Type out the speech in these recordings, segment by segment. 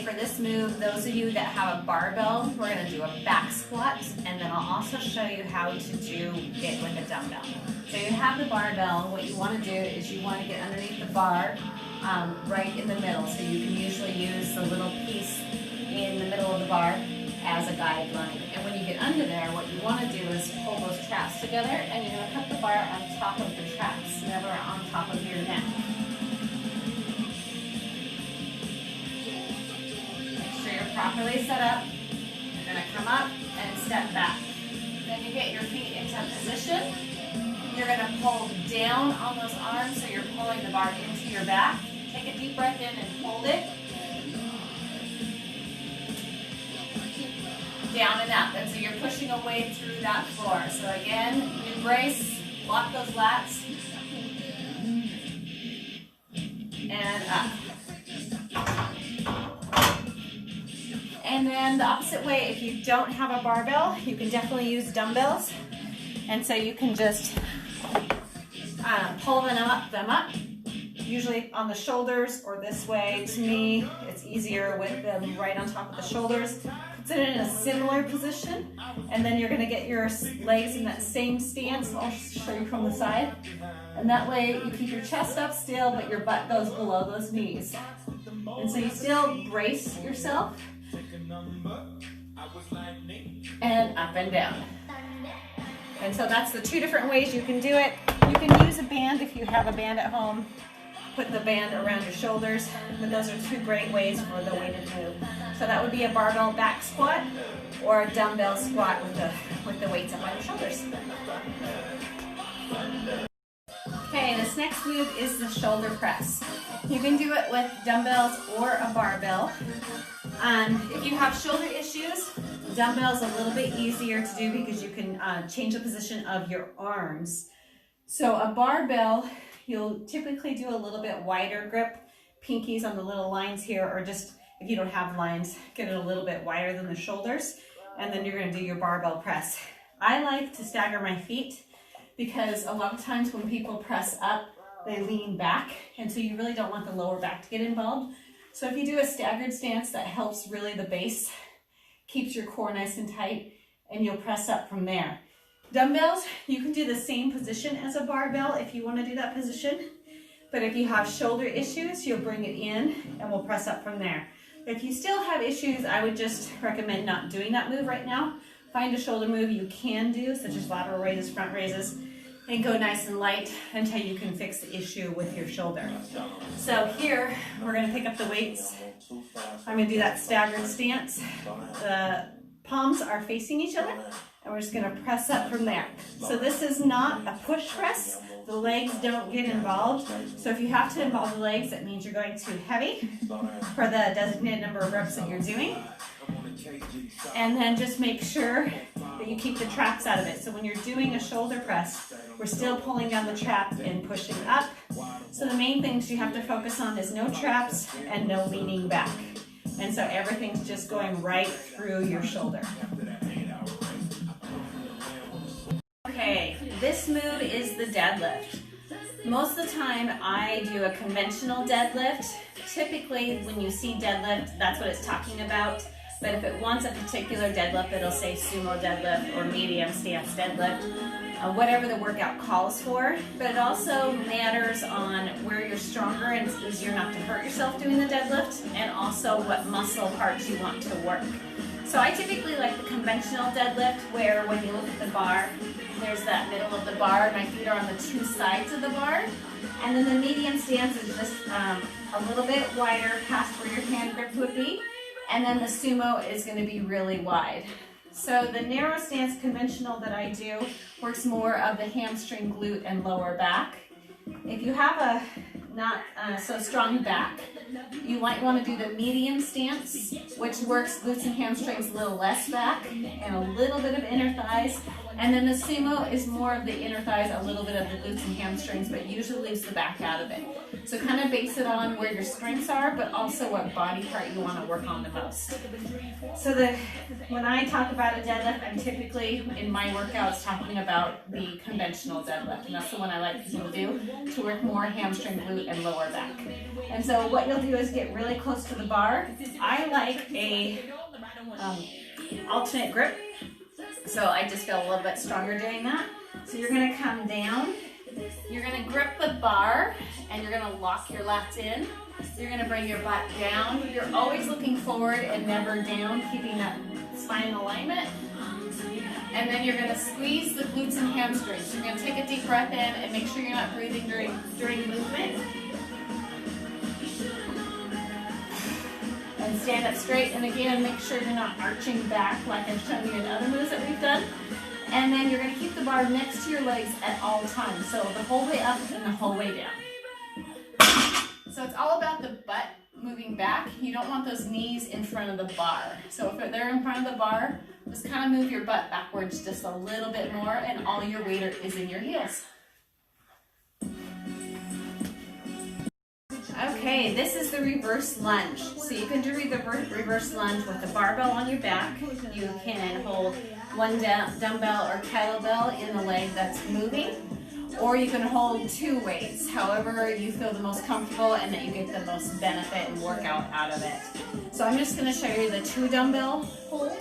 say for this move, those of you that have a barbell, we're gonna do a back squat, and then I'll also show you how to do it with a dumbbell. So you have the barbell. What you wanna do is you wanna get underneath the bar, right in the middle. So you can usually use the little piece in the middle of the bar as a guideline. And when you get under there, what you wanna do is pull those traps together, and you're gonna put the bar on top of the traps, never on top of your neck. Properly set up. You're going to come up and step back. Then you get your feet into position. You're going to pull down on those arms so you're pulling the bar into your back. Take a deep breath in and hold it. Down and up. And so you're pushing away through that floor. So again, embrace, lock those lats. And up. And then the opposite way, if you don't have a barbell, you can definitely use dumbbells. And so you can just pull them up, usually on the shoulders or this way. To me, it's easier with them right on top of the shoulders. Put it in a similar position, and then you're gonna get your legs in that same stance. I'll show you from the side. And that way you keep your chest up still, but your butt goes below those knees. And so you still brace yourself. And up and down. And so that's the two different ways you can do it. You can use a band if you have a band at home. Put the band around your shoulders, but those are two great ways for the weighted move. So that would be a barbell back squat or a dumbbell squat with the weights up on your shoulders. Okay, this next move is the shoulder press. You can do it with dumbbells or a barbell. If you have shoulder issues, dumbbell's a little bit easier to do because you can change the position of your arms. So a barbell, you'll typically do a little bit wider grip, pinkies on the little lines here, or just if you don't have lines, get it a little bit wider than the shoulders, and then you're gonna do your barbell press. I like to stagger my feet because a lot of times when people press up, they lean back, and so you really don't want the lower back to get involved. So if you do a staggered stance, that helps really the base, keeps your core nice and tight, and you'll press up from there. Dumbbells, you can do the same position as a barbell if you want to do that position, but if you have shoulder issues, you'll bring it in and we'll press up from there. If you still have issues, I would just recommend not doing that move right now. Find a shoulder move you can do, such as lateral raises, front raises, and go nice and light until you can fix the issue with your shoulder. So here, we're gonna pick up the weights. I'm gonna do that staggered stance. The palms are facing each other, and we're just gonna press up from there. So this is not a push press. The legs don't get involved. So if you have to involve the legs, that means you're going too heavy for the designated number of reps that you're doing. And then just make sure that you keep the traps out of it. So when you're doing a shoulder press, we're still pulling down the trap and pushing up. So the main things you have to focus on is no traps and no leaning back. And so everything's just going right through your shoulder. Okay, this move is the deadlift. Most of the time I do a conventional deadlift. Typically when you see deadlift, that's what it's talking about. But if it wants a particular deadlift, it'll say sumo deadlift or medium stance deadlift, whatever the workout calls for. But it also matters on where you're stronger and it's easier not to hurt yourself doing the deadlift, and also what muscle parts you want to work. So I typically like the conventional deadlift, where when you look at the bar, there's that middle of the bar, my feet are on the two sides of the bar. And then the medium stance is just a little bit wider past where your hand grip would be. And then the sumo is going to be really wide. So the narrow stance conventional that I do works more of the hamstring, glute, and lower back. If you have a not so strong back, you might want to do the medium stance, which works glutes and hamstrings, a little less back, and a little bit of inner thighs, And then the sumo is more of the inner thighs, a little bit of the glutes and hamstrings, but usually leaves the back out of it. So kind of base it on where your strengths are, but also what body part you want to work on the most. So when I talk about a deadlift, I'm typically in my workouts talking about the conventional deadlift, and that's the one I like people to do to work more hamstring, glute, and lower back. And so what you'll do is get really close to the bar. I like a alternate grip, so I just feel a little bit stronger doing that. So you're going to come down, you're going to grip the bar, and you're going to lock your lats in. You're going to bring your butt down. You're always looking forward and never down, keeping that spine in alignment. And then you're going to squeeze the glutes and hamstrings. You're going to take a deep breath in and make sure you're not breathing during movement. And stand up straight, and again, make sure you're not arching back like I've shown you in other moves that we've done. And then you're going to keep the bar next to your legs at all times, so the whole way up and the whole way down. So it's all about the butt moving back. You don't want those knees in front of the bar. So if they're in front of the bar, just kind of move your butt backwards just a little bit more, and all your weight is in your heels. Okay, this is the reverse lunge. So you can do the reverse lunge with the barbell on your back. You can hold one dumbbell or kettlebell in the leg that's moving, or you can hold two weights, however you feel the most comfortable and that you get the most benefit and workout out of it. So I'm just going to show you the 2 dumbbell hold,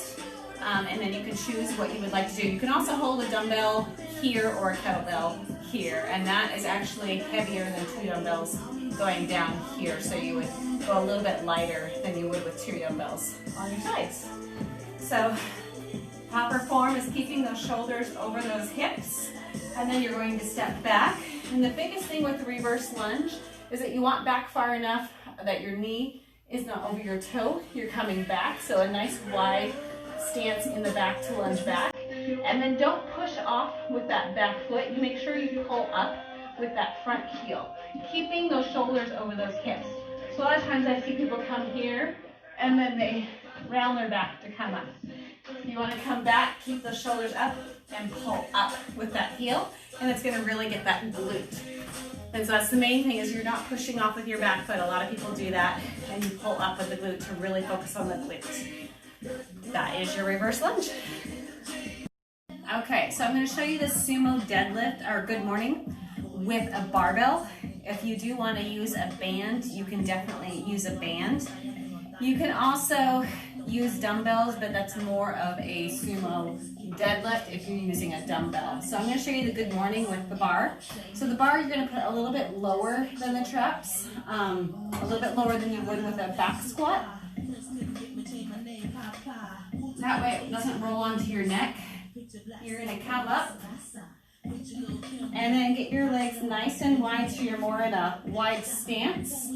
and then you can choose what you would like to do. You can also hold a dumbbell here or a kettlebell here, and that is actually heavier than 2 dumbbells going down here, so you would go a little bit lighter than you would with 2 dumbbells on your sides. So proper form is keeping those shoulders over those hips, and then you're going to step back. And the biggest thing with the reverse lunge is that you want back far enough that your knee is not over your toe. You're coming back, so a nice wide stance in the back to lunge back. And then don't push off with that back foot. You make sure you pull up with that front heel, keeping those shoulders over those hips. So a lot of times I see people come here and then they round their back to come up. You want to come back, keep those shoulders up, and pull up with that heel, and it's going to really get that glute. And so that's the main thing, is you're not pushing off with your back foot. A lot of people do that, and you pull up with the glute to really focus on the glutes. That is your reverse lunge. Okay, so I'm going to show you the Sumo deadlift, or Good Morning, with a barbell. If you do want to use a band, you can definitely use a band. You can also use dumbbells, but that's more of a sumo deadlift if you're using a dumbbell. So I'm going to show you the Good Morning with the bar. So the bar you're going to put a little bit lower than the traps, a little bit lower than you would with a back squat. That way it doesn't roll onto your neck. You're going to come up and then get your legs nice and wide so you're more in a wide stance.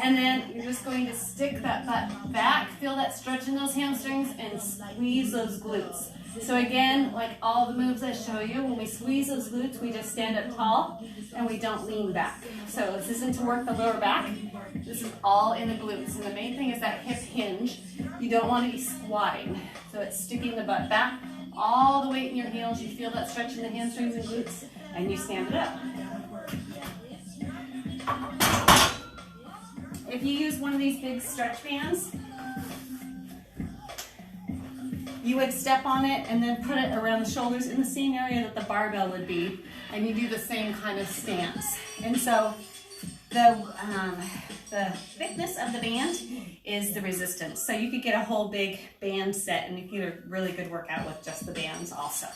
And then you're just going to stick that butt back, feel that stretch in those hamstrings, and squeeze those glutes. So again, like all the moves I show you, when we squeeze those glutes, we just stand up tall and we don't lean back. So this isn't to work the lower back. This is all in the glutes. And the main thing is that hip hinge. You don't want to be squatting. So it's sticking the butt back, all the weight in your heels. You feel that stretch in the hamstrings and glutes, and you stand it up. If you use one of these big stretch bands, you would step on it and then put it around the shoulders in the same area that the barbell would be, and you do the same kind of stance. And so the thickness of the band is the resistance. So you could get a whole big band set, and you get a really good workout with just the bands also.